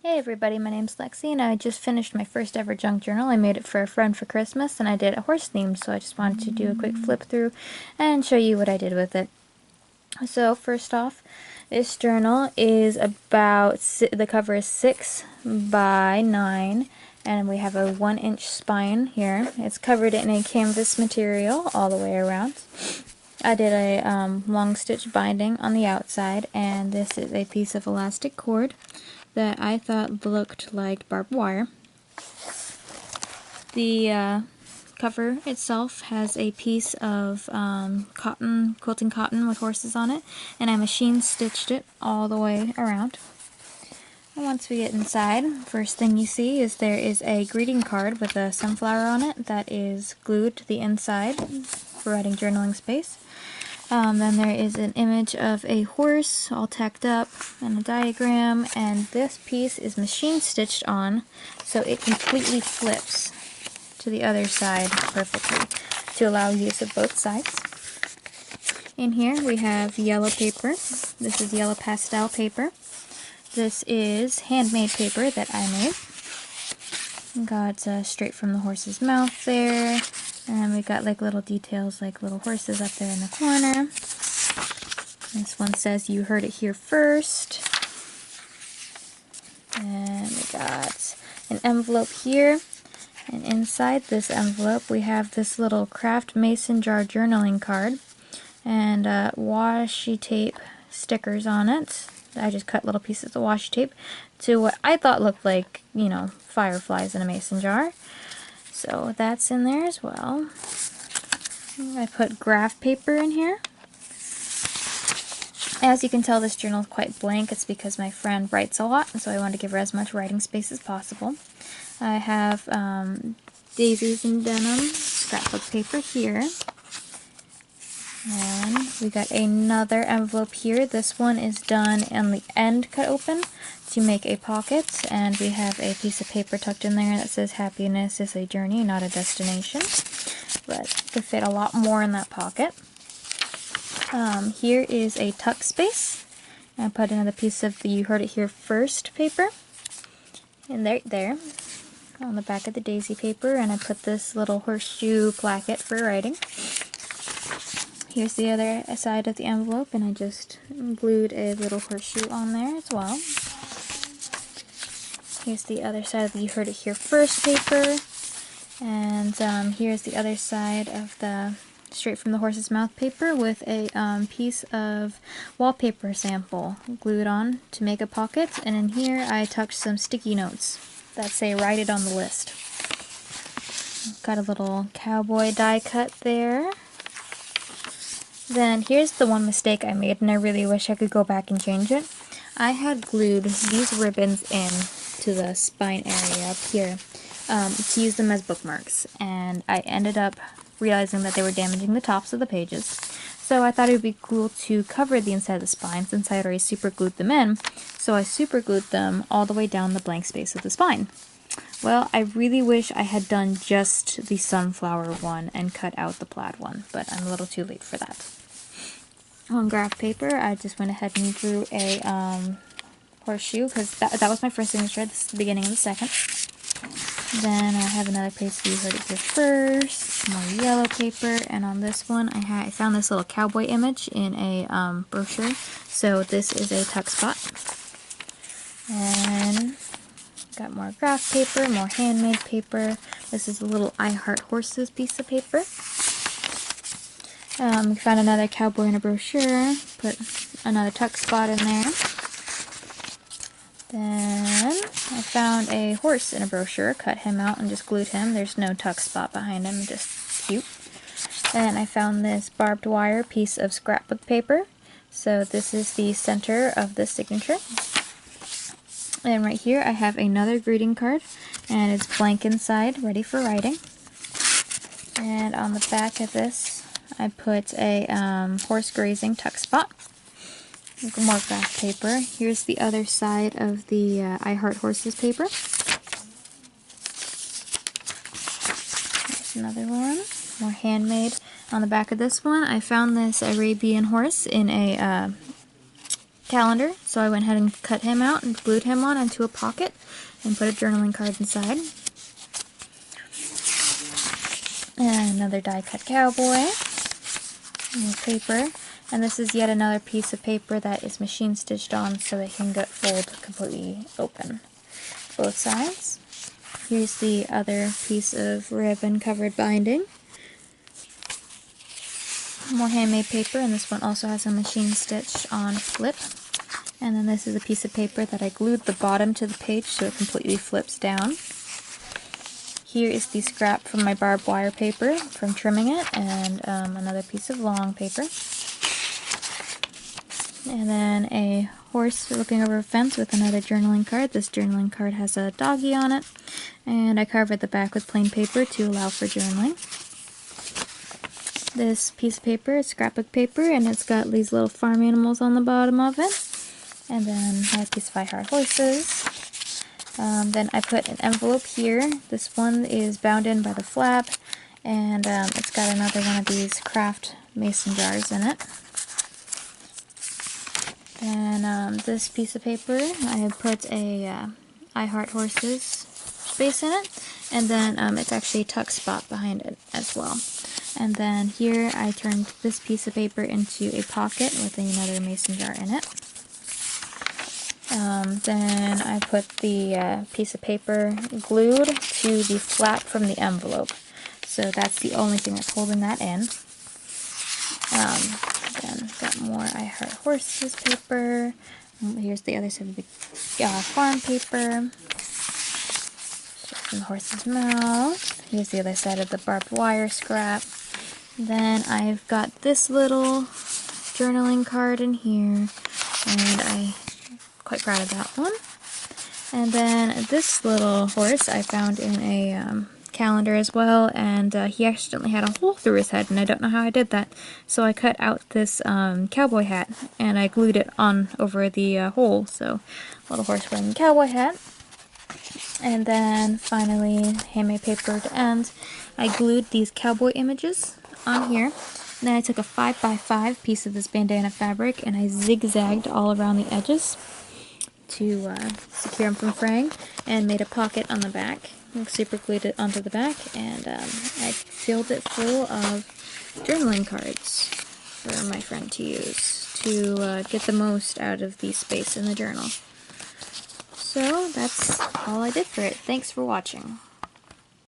Hey everybody, my name's Lexi and I just finished my first ever junk journal. I made it for a friend for Christmas and I did a horse themed, so I just wanted to do a quick flip through and show you what I did with it. So first off, this journal is about, the cover is 6 by 9 and we have a 1-inch spine here. It's covered in a canvas material all the way around. I did a long stitch binding on the outside, and this is a piece of elastic cord that I thought looked like barbed wire. The cover itself has a piece of cotton, quilting cotton with horses on it, and I machine stitched it all the way around. And once we get inside, first thing you see is there is a greeting card with a sunflower on it that is glued to the inside for writing journaling space. Then there is an image of a horse all tacked up and a diagram, and this piece is machine stitched on so it completely flips to the other side perfectly to allow use of both sides. In here we have yellow paper. This is yellow pastel paper. This is handmade paper that I made. Got straight from the horse's mouth there. And we got like little details like little horses up there in the corner. This one says you heard it here first. And we got an envelope here. And inside this envelope we have this little craft mason jar journaling card. And washi tape stickers on it. I just cut little pieces of washi tape to what I thought looked like, you know, fireflies in a mason jar. So that's in there as well. I put graph paper in here. As you can tell, this journal is quite blank. It's because my friend writes a lot, and so I wanted to give her as much writing space as possible. I have daisies and denim scrapbook paper here. And we got another envelope here. This one is done on the end cut open to make a pocket, and we have a piece of paper tucked in there that says happiness is a journey, not a destination. But could fit a lot more in that pocket. Here is a tuck space. I put another piece of the you heard it here first paper. And there on the back of the daisy paper, and I put this little horseshoe placket for writing. Here's the other side of the envelope, and I just glued a little horseshoe on there as well. Here's the other side of the you heard it here first paper, and here's the other side of the straight from the horse's mouth paper with a piece of wallpaper sample glued on to make a pocket, and in here I tucked some sticky notes that say write it on the list. Got a little cowboy die cut there. Then here's the one mistake I made, and I really wish I could go back and change it. I had glued these ribbons in to the spine area up here to use them as bookmarks, and I ended up realizing that they were damaging the tops of the pages. So I thought it would be cool to cover the inside of the spine since I had already super glued them in, so I super glued them all the way down the blank space of the spine. Well, I really wish I had done just the sunflower one and cut out the plaid one, but I'm a little too late for that. On graph paper, I just went ahead and drew a horseshoe, because that was my first signature. This is the beginning of the second. Then I have another piece, you heard it here first, more yellow paper, and on this one I found this little cowboy image in a brochure, so this is a tuck spot. And got more graph paper, more handmade paper. This is a little I Heart Horses piece of paper. We found another cowboy in a brochure, put another tuck spot in there. Then I found a horse in a brochure, cut him out and just glued him. There's no tuck spot behind him, just cute. And I found this barbed wire piece of scrapbook paper. So this is the center of the signature. And right here I have another greeting card, and it's blank inside, ready for writing. And on the back of this I put a horse grazing tuck spot. More graph paper. Here's the other side of the I Heart Horses paper. There's another one. More handmade. On the back of this one, I found this Arabian horse in a calendar, so I went ahead and cut him out and glued him on into a pocket and put a journaling card inside. And another die-cut cowboy, more paper, and this is yet another piece of paper that is machine stitched on so it can get fold completely open, both sides. Here's the other piece of ribbon covered binding. More handmade paper, and this one also has a machine stitch on flip. And then this is a piece of paper that I glued the bottom to the page so it completely flips down. Here is the scrap from my barbed wire paper from trimming it, and another piece of long paper. And then a horse looking over a fence with another journaling card. This journaling card has a doggy on it, and I covered the back with plain paper to allow for journaling. This piece of paper is scrapbook paper, and it's got these little farm animals on the bottom of it. And then I have a piece of I Heart Horses. Then I put an envelope here. This one is bound in by the flap, and it's got another one of these craft mason jars in it. Then this piece of paper, I have put a I Heart Horses space in it, and then it's actually a tuck spot behind it as well. And then here I turned this piece of paper into a pocket with another mason jar in it. Then I put the piece of paper glued to the flap from the envelope. So that's the only thing that's holding that in. Then got more I Heart Horses paper. Here's the other side of the farm paper. Shows the horse's mouth. Here's the other side of the barbed wire scrap. Then I've got this little journaling card in here, and I'm quite proud of that one. And then this little horse I found in a calendar as well, and he accidentally had a hole through his head, and I don't know how I did that. So I cut out this cowboy hat, and I glued it on over the hole, so little horse wearing a cowboy hat. And then finally, handmade paper to end, I glued these cowboy images on here. And then I took a 5x5 piece of this bandana fabric and I zigzagged all around the edges to secure them from fraying, and made a pocket on the back. Super glued it onto the back, and I filled it full of journaling cards for my friend to use to get the most out of the space in the journal. So that's all I did for it. Thanks for watching.